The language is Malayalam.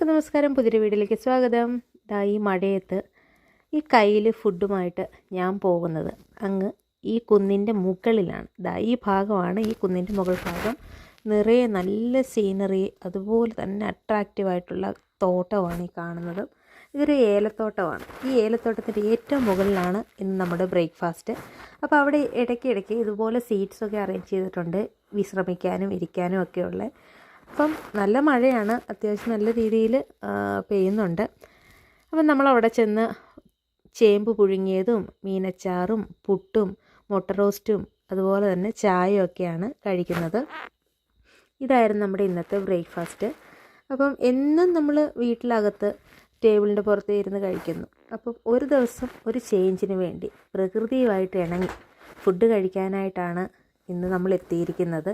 എല്ലാവർക്കും നമസ്കാരം. പുതിയൊരു വീഡിയോയിലേക്ക് സ്വാഗതം. ഈ മഴയത്ത് ഈ കയ്യിൽ ഫുഡുമായിട്ട് ഞാൻ പോകുന്നത് അങ്ങ് ഈ കുന്നിൻ്റെ മുകളിലാണ്. ഈ ഭാഗമാണ് ഈ കുന്നിൻ്റെ മുകൾ ഭാഗം. നിറയെ നല്ല സീനറി, അതുപോലെ തന്നെ അട്രാക്റ്റീവായിട്ടുള്ള തോട്ടമാണ് ഈ കാണുന്നത്. ഇതൊരു ഏലത്തോട്ടമാണ്. ഈ ഏലത്തോട്ടത്തിൻ്റെ ഏറ്റവും മുകളിലാണ് ഇന്ന് നമ്മുടെ ബ്രേക്ക്ഫാസ്റ്റ്. അപ്പോൾ അവിടെ ഇടയ്ക്കിടയ്ക്ക് ഇതുപോലെ സീറ്റ്സൊക്കെ അറേഞ്ച് ചെയ്തിട്ടുണ്ട്, വിശ്രമിക്കാനും ഇരിക്കാനും ഒക്കെയുള്ള. അപ്പം നല്ല മഴയാണ്, അത്യാവശ്യം നല്ല രീതിയിൽ പെയ്യുന്നുണ്ട്. അപ്പം നമ്മളവിടെ ചെന്ന് ചേമ്പ് പുഴുങ്ങിയതും മീനച്ചാറും പുട്ടും മുട്ട റോസ്റ്റും അതുപോലെ തന്നെ ചായയൊക്കെയാണ് കഴിക്കുന്നത്. ഇതായിരുന്നു നമ്മുടെ ഇന്നത്തെ ബ്രേക്ക്ഫാസ്റ്റ്. അപ്പം എന്നും നമ്മൾ വീട്ടിലകത്ത് ടേബിളിൻ്റെ പുറത്ത് ഇരുന്ന് കഴിക്കുന്നു. അപ്പം ഒരു ദിവസം ഒരു ചേഞ്ചിന് വേണ്ടി പ്രകൃതിയുമായിട്ട് ഇണങ്ങി ഫുഡ് കഴിക്കാനായിട്ടാണ് ഇന്ന് നമ്മൾ എത്തിയിരിക്കുന്നത്.